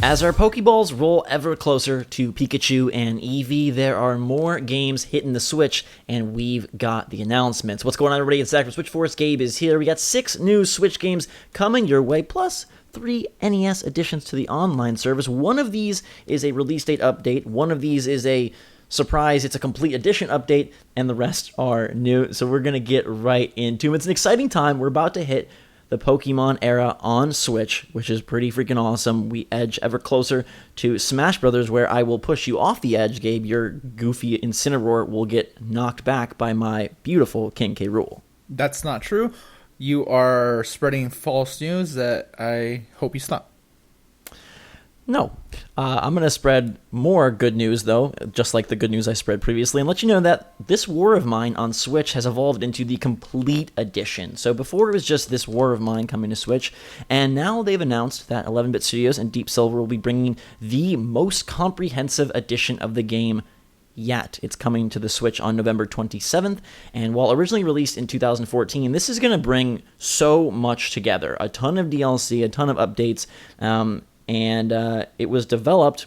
As our Pokeballs roll ever closer to Pikachu and Eevee, there are more games hitting the Switch, and we've got the announcements. What's going on, everybody? It's Zach from Switch Force. Gabe is here. We got 6 new Switch games coming your way, plus 3 NES additions to the online service. One of these is a release date update. One of these is a surprise. It's a complete edition update, and the rest are new. So we're going to get right into them. It's an exciting time. We're about to hit the Pokemon era on Switch, which is pretty freaking awesome. We edge ever closer to Smash Brothers, where I will push you off the edge, Gabe. Your goofy Incineroar will get knocked back by my beautiful King K. Rool. That's not true. You are spreading false news that I hope you stop. No. I'm going to spread more good news, though, just like the good news I spread previously, and let you know that this war of mine on Switch has evolved into the complete edition. So before it was just this war of mine coming to Switch, and now they've announced that 11-Bit Studios and Deep Silver will be bringing the most comprehensive edition of the game yet. It's coming to the Switch on November 27th, and while originally released in 2014, this is going to bring so much together. A ton of DLC, a ton of updates, and it was developed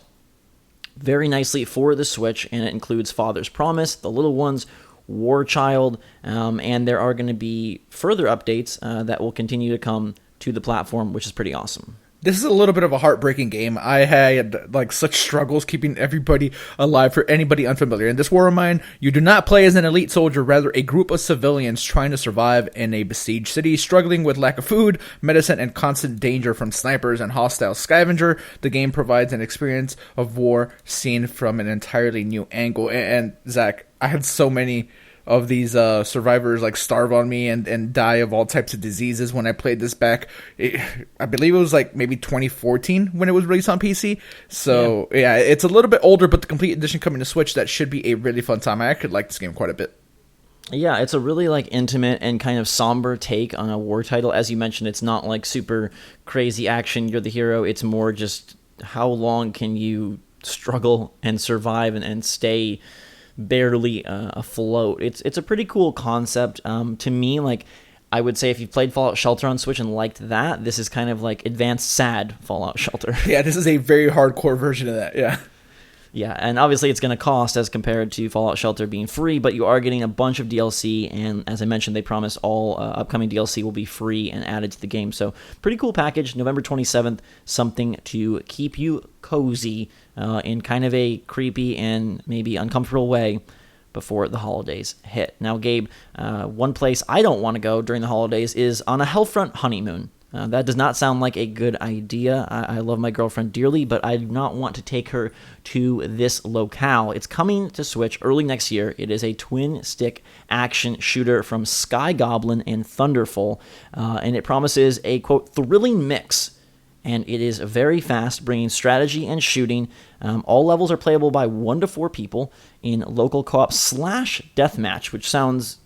very nicely for the Switch, and it includes Father's Promise, The Little Ones, War Child, and there are going to be further updates that will continue to come to the platform, which is pretty awesome. This is a little bit of a heartbreaking game. I had such struggles keeping everybody alive for anybody unfamiliar. In this war of mine, you do not play as an elite soldier, rather a group of civilians trying to survive in a besieged city, struggling with lack of food, medicine, and constant danger from snipers and hostile scavenger. The game provides an experience of war seen from an entirely new angle. And Zach, I had so many of these survivors starve on me and die of all types of diseases when I played this back. I believe it was maybe 2014 when it was released on PC. So yeah, it's a little bit older, but the complete edition coming to Switch, that should be a really fun time. I actually like this game quite a bit. Yeah, it's a really intimate and kind of somber take on a war title. As you mentioned, it's not super crazy action, you're the hero. It's more just how long can you struggle and survive and stay barely afloat. It's a pretty cool concept. To me, I would say if you played Fallout Shelter on Switch and liked that, this is kind of advanced sad Fallout Shelter. Yeah, this is a very hardcore version of that, yeah. Yeah, and obviously it's going to cost as compared to Fallout Shelter being free, but you are getting a bunch of DLC, and as I mentioned, they promise all upcoming DLC will be free and added to the game. So pretty cool package, November 27th, something to keep you cozy in kind of a creepy and maybe uncomfortable way before the holidays hit. Now, Gabe, one place I don't want to go during the holidays is on a Hellfront honeymoon. That does not sound like a good idea. I love my girlfriend dearly, but I do not want to take her to this locale. It's coming to Switch early next year. It is a twin-stick action shooter from Sky Goblin and Thunderful, and it promises a, quote, thrilling mix. And it is very fast, bringing strategy and shooting. All levels are playable by 1 to 4 people in local co-op / deathmatch, which sounds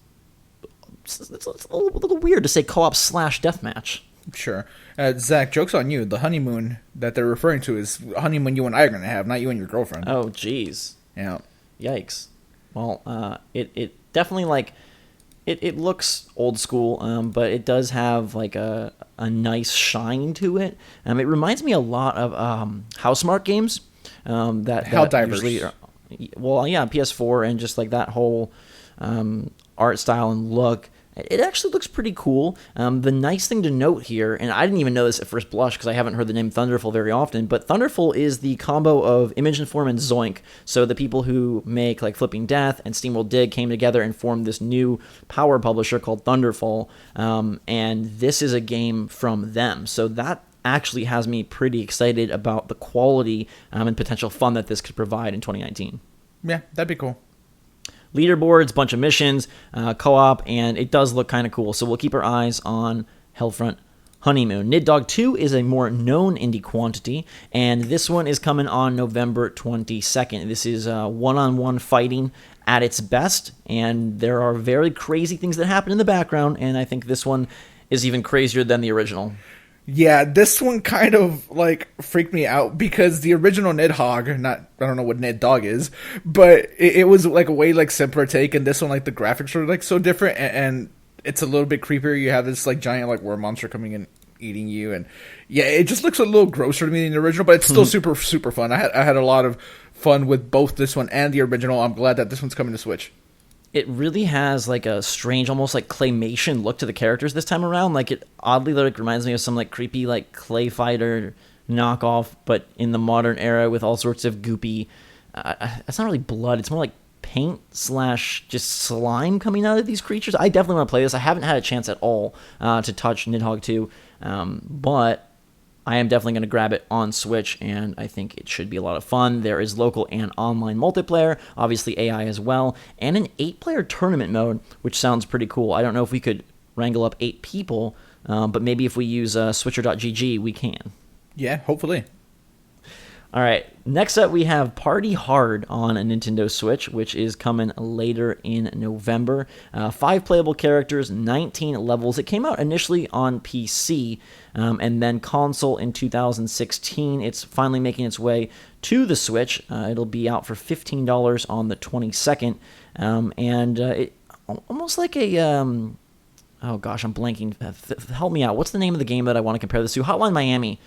it's a little weird to say co-op / deathmatch. Sure. Zach, joke's on you. The honeymoon that they're referring to is a honeymoon you and I are going to have, not you and your girlfriend. Oh, jeez. Yeah. Yikes. Well, it definitely, it looks old school, but it does have, a nice shine to it. It reminds me a lot of Housemarque games. Helldivers. Usually well, yeah, PS4 and just, that whole art style and look. It actually looks pretty cool. The nice thing to note here, and I didn't even know this at first blush because I haven't heard the name Thunderful very often, but Thunderful is the combo of Image and Form and Zoink. So the people who make Flipping Death and SteamWorld Dig came together and formed this new power publisher called Thunderful, and this is a game from them. So that actually has me pretty excited about the quality and potential fun that this could provide in 2019. Yeah, that'd be cool. Leaderboards, bunch of missions, co-op, and it does look kind of cool. So we'll keep our eyes on Hellfront Honeymoon. Nidhogg 2 is a more known indie quantity, and this one is coming on November 22nd. This is one-on-one fighting at its best, and there are very crazy things that happen in the background, and I think this one is even crazier than the original. Yeah, this one kind of freaked me out because the original Nidhogg, I don't know what Nidhogg is, but it was a way simpler take, and this one the graphics are so different, and it's a little bit creepier. You have this giant worm monster coming in eating you, and yeah, it just looks a little grosser to me than the original, but it's still super fun. I had a lot of fun with both this one and the original. I'm glad that this one's coming to Switch. It really has like a strange, almost like claymation look to the characters this time around. Like it oddly like reminds me of some like creepy like Clay Fighter knockoff, but in the modern era with all sorts of goopy. It's not really blood. It's more like paint / just slime coming out of these creatures. I definitely want to play this. I haven't had a chance at all to touch Nidhogg 2, but I am definitely going to grab it on Switch, and I think it should be a lot of fun. There is local and online multiplayer, obviously AI as well, and an 8-player tournament mode, which sounds pretty cool. I don't know if we could wrangle up 8 people, but maybe if we use switcher.gg, we can. Yeah, hopefully. All right, next up we have Party Hard on a Nintendo Switch, which is coming later in November. 5 playable characters, 19 levels. It came out initially on PC and then console in 2016. It's finally making its way to the Switch. It'll be out for $15 on the 22nd. And it almost like a... oh gosh, I'm blanking. Help me out. What's the name of the game that I want to compare this to? Hotline Miami.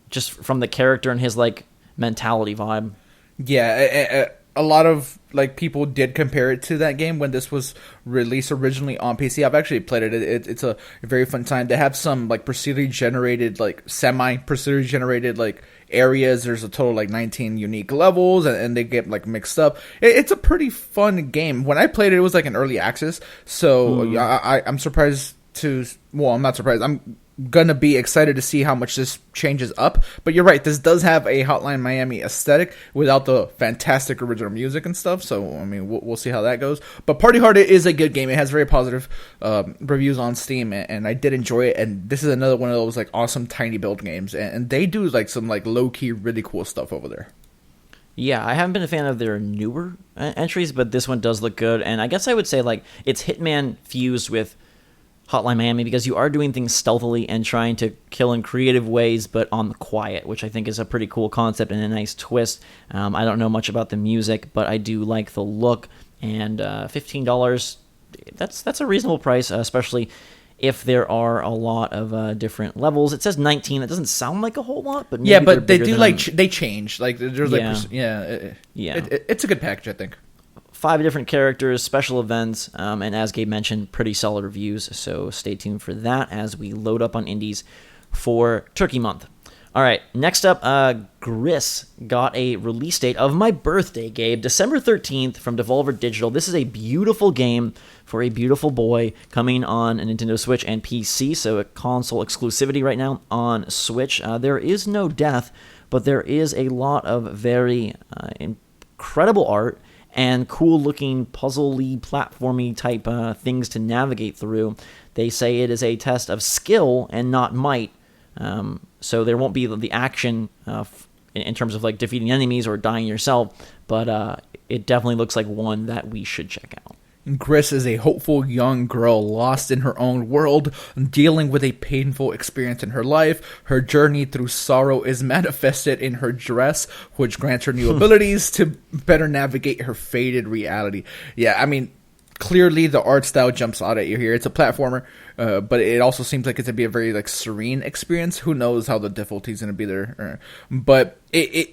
Just from the character and his like mentality vibe. Yeah, a lot of like people did compare it to that game when this was released originally on PC. I've actually played it. It's a very fun time. They have some like procedurally generated, like semi-procedurally generated like areas. There's a total like 19 unique levels, and they get like mixed up. It's a pretty fun game. When I played it, it was like an early access. So I'm surprised to. Well, I'm not surprised. I'm gonna be excited to see how much this changes up, but you're right, this does have a Hotline Miami aesthetic without the fantastic original music and stuff, so I mean we'll see how that goes. But Party Hard is a good game. It has very positive reviews on Steam, and I did enjoy it, and this is another one of those like awesome tiny build games, and they do like some like low-key really cool stuff over there. Yeah, I haven't been a fan of their newer entries, but this one does look good, and I guess I would say like it's Hitman fused with Hotline Miami, because you are doing things stealthily and trying to kill in creative ways, but on the quiet, which I think is a pretty cool concept and a nice twist. I don't know much about the music, but I do like the look, and $15, that's a reasonable price, especially if there are a lot of different levels. It says 19. That doesn't sound like a whole lot, but maybe yeah, but they do than like they change. Like there's like yeah. It's a good package, I think. 5 different characters, special events, and as Gabe mentioned, pretty solid reviews, so stay tuned for that as we load up on indies for Turkey Month. All right, next up, Gris got a release date of my birthday, Gabe, December 13th from Devolver Digital. This is a beautiful game for a beautiful boy coming on a Nintendo Switch and PC, so a console exclusivity right now on Switch. There is no death, but there is a lot of very incredible art and cool-looking, puzzle-y, platformy type things to navigate through. They say it is a test of skill and not might, so there won't be the action in terms of like defeating enemies or dying yourself, but it definitely looks like one that we should check out. Gris is a hopeful young girl lost in her own world, dealing with a painful experience in her life. Her journey through sorrow is manifested in her dress, which grants her new abilities to better navigate her faded reality. Yeah, I mean, clearly the art style jumps out at you here. It's a platformer, but it also seems like it's going to be a very like serene experience. Who knows how the difficulty is going to be there. But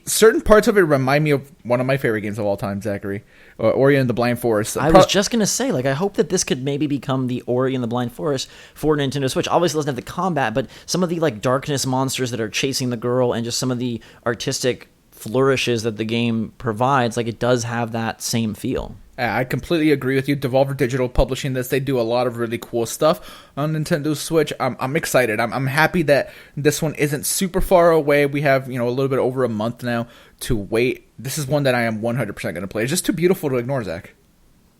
certain parts of it remind me of one of my favorite games of all time, Zachary. Ori and the Blind Forest. I was just going to say, like, I hope that this could maybe become the Ori and the Blind Forest for Nintendo Switch. Obviously, it doesn't have the combat, but some of the, like, darkness monsters that are chasing the girl and just some of the artistic flourishes that the game provides, like, it does have that same feel. I completely agree with you. Devolver Digital publishing this, they do a lot of really cool stuff on Nintendo Switch. I'm excited. I'm happy that this one isn't super far away. We have, a little bit over a month now to wait. This is one that I am 100% going to play. It's just too beautiful to ignore, Zach.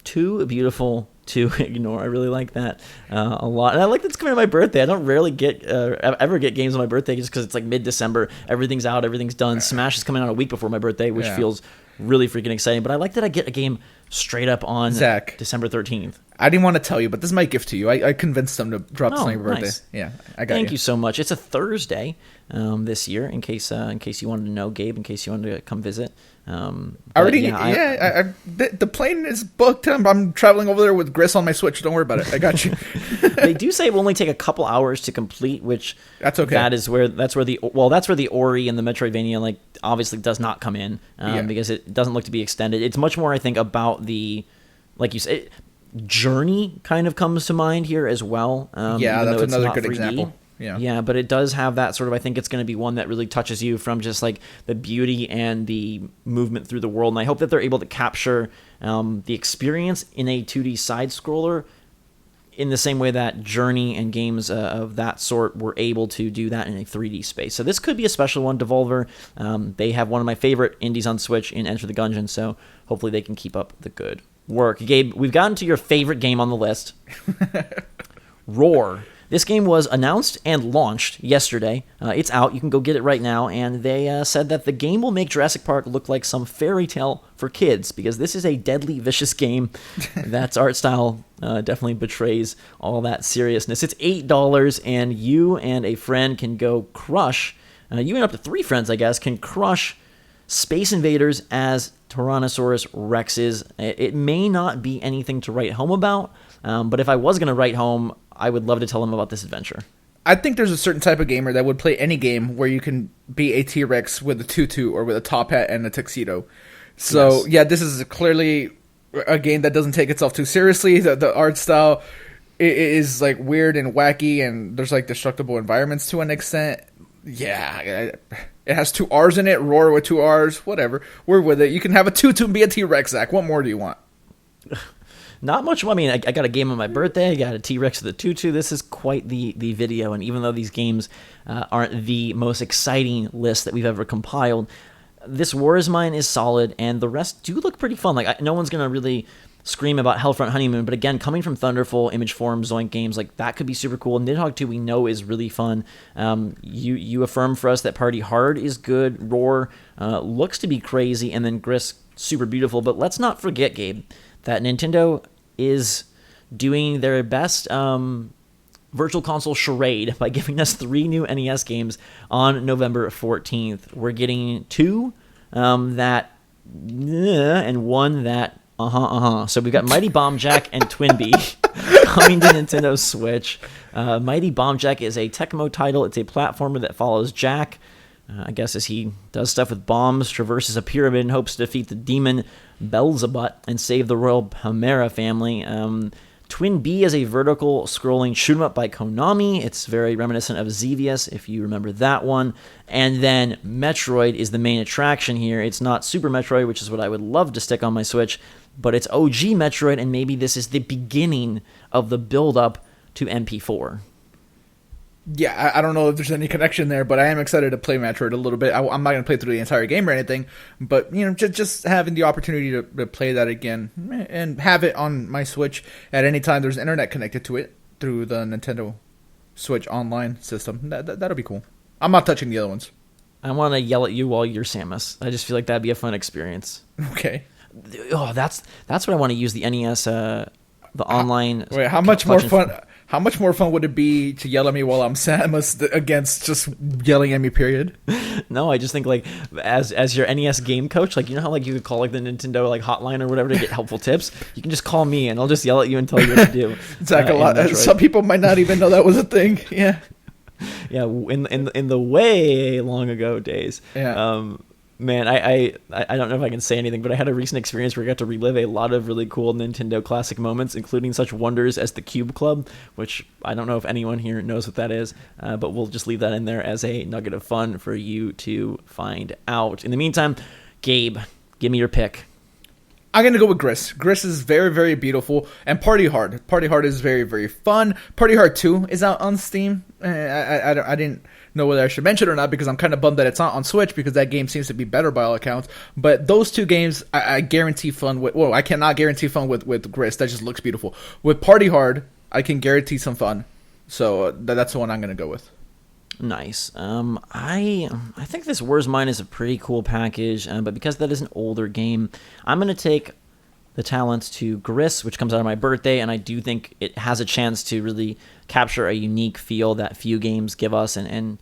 Too beautiful to ignore. I really like that a lot. And I like that it's coming on my birthday. I don't rarely ever get games on my birthday just because it's like mid-December. Everything's out. Everything's done. Smash is coming out a week before my birthday, which feels really freaking exciting. But I like that I get a game straight up on Zach, December 13th. I didn't want to tell you, but this is my gift to you. I convinced them to drop this on your birthday. Nice. Yeah, I got Thank you so much. It's a Thursday this year, in case you wanted to know, Gabe, in case you wanted to come visit. The plane is booked. I'm traveling over there with Gris on my Switch. Don't worry about it. I got you. They do say it will only take a couple hours to complete, which that's okay. That's where the Ori and the Metroidvania like obviously does not come in because it doesn't look to be extended. It's much more, I think, about the, like you said, Journey kind of comes to mind here as well. That's another good 3D. example. Yeah, but it does have that sort of, I think it's going to be one that really touches you from just like the beauty and the movement through the world. And I hope that they're able to capture the experience in a 2D side scroller in the same way that Journey and games of that sort were able to do that in a 3D space. So this could be a special one. Devolver, they have one of my favorite indies on Switch in Enter the Gungeon, so hopefully they can keep up the good work. Gabe, we've gotten to your favorite game on the list, Roarr. This game was announced and launched yesterday. It's out. You can go get it right now. And they said that the game will make Jurassic Park look like some fairy tale for kids, because this is a deadly, vicious game. That's art style definitely betrays all that seriousness. It's $8, and you and a friend can go crush, you and up to 3 friends, I guess, can crush Space Invaders as Tyrannosaurus Rexes. It may not be anything to write home about, but if I was going to write home, I would love to tell them about this adventure. I think there's a certain type of gamer that would play any game where you can be a T-Rex with a tutu or with a top hat and a tuxedo. So, this is clearly a game that doesn't take itself too seriously. The art style is like weird and wacky, and there's like destructible environments to an extent. Yeah, it has 2 R's in it. Roar with 2 R's, whatever. We're with it. You can have a tutu and be a T-Rex, Zach. What more do you want? Not much. I mean, I got a game on my birthday. I got a T-Rex with a tutu. This is quite the video. And even though these games aren't the most exciting list that we've ever compiled, this War Is Mine is solid, and the rest do look pretty fun. Like, no one's going to really scream about Hellfront Honeymoon, but again, coming from Thunderful, Image Form, Zoink Games, like that could be super cool. Nidhogg 2 we know is really fun. You affirm for us that Party Hard is good. Roarr looks to be crazy, and then Gris, super beautiful. But let's not forget, Gabe, that Nintendo is doing their best virtual console charade by giving us 3 new NES games on November 14th. We're getting 2 that and 1 that So we've got Mighty Bomb Jack and Twinbee coming to Nintendo Switch. Mighty Bomb Jack is a Tecmo title. It's a platformer that follows Jack, I guess, as he does stuff with bombs, traverses a pyramid, and hopes to defeat the demon Belzebut and save the royal Palmera family. Twinbee is a vertical scrolling shoot 'em up by Konami. It's very reminiscent of Xevious, if you remember that one. And then Metroid is the main attraction here. It's not Super Metroid, which is what I would love to stick on my Switch, but it's OG Metroid, and maybe this is the beginning of the build-up to MP4. Yeah, I don't know if there's any connection there, but I am excited to play Metroid a little bit. I'm not going to play through the entire game or anything, but just having the opportunity to play that again and have it on my Switch at any time there's internet connected to it through the Nintendo Switch online system, that'll be cool. I'm not touching the other ones. I want to yell at you while you're Samus. I just feel like that'd be a fun experience. Okay. Oh, that's what I want to use the NES, the online. Wait, how much more fun? How much more fun would it be to yell at me while I'm Samus against just yelling at me, period? No, I just think, like, as your NES game coach, like, you know how, like, you could call, like, the Nintendo, like, hotline or whatever to get helpful tips? You can just call me, and I'll just yell at you and tell you what to do. Zach, some people might not even know that was a thing. Yeah. Yeah, in the way long ago days. Yeah. Man, I don't know if I can say anything, but I had a recent experience where I got to relive a lot of really cool Nintendo classic moments, including such wonders as the Cube Club, which I don't know if anyone here knows what that is, but we'll just leave that in there as a nugget of fun for you to find out. In the meantime, Gabe, give me your pick. I'm going to go with Gris. Gris is very, very beautiful. And Party Hard. Party Hard is very, very fun. Party Hard 2 is out on Steam. I didn't know whether I should mention it or not because I'm kind of bummed that it's not on Switch because that game seems to be better by all accounts. But those 2 games, I guarantee fun with... Well, I cannot guarantee fun with Gris. That just looks beautiful. With Party Hard, I can guarantee some fun. So that's the one I'm going to go with. Nice. I think this War Is Mine is a pretty cool package, but because that is an older game, I'm going to take the talent to Gris, which comes out on my birthday, and I do think it has a chance to really capture a unique feel that few games give us. And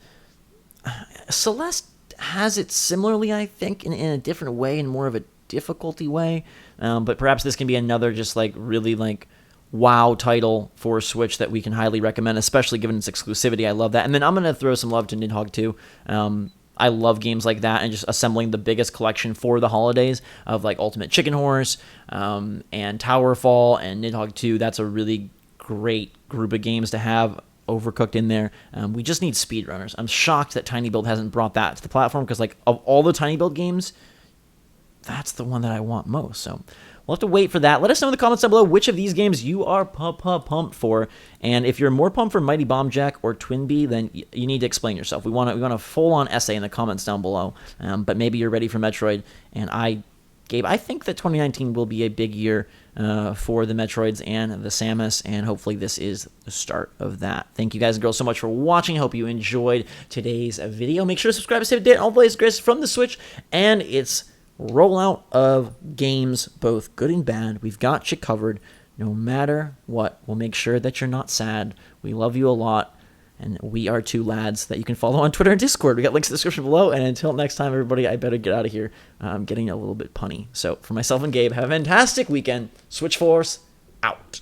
Celeste has it similarly, I think, in a different way, in more of a difficulty way. But perhaps this can be another just like really like wow title for Switch that we can highly recommend, especially given its exclusivity. I love that. And then I'm going to throw some love to Nidhogg too. I love games like that, and just assembling the biggest collection for the holidays of like Ultimate Chicken Horse and Towerfall and Nidhogg 2. That's a really great group of games to have. Overcooked in there. We just need speedrunners. I'm shocked that Tiny Build hasn't brought that to the platform, because like of all the Tiny Build games, that's the one that I want most. So we'll have to wait for that. Let us know in the comments down below which of these games you are pumped for. And if you're more pumped for Mighty Bomb Jack or Twin Bee, then you need to explain yourself. We want a full-on essay in the comments down below. But maybe you're ready for Metroid. And Gabe, I think that 2019 will be a big year for the Metroids and the Samus, and hopefully this is the start of that. Thank you guys and girls so much for watching. Hope you enjoyed today's video. Make sure to subscribe to save the date. All plays Gris from the Switch and its rollout of games, both good and bad. We've got you covered no matter what. We'll make sure that you're not sad. We love you a lot, and we are two lads that you can follow on Twitter and Discord. We got links in the description below, and until next time, everybody, I better get out of here. I'm getting a little bit punny. So for myself and Gabe, have a fantastic weekend. Switch Force out.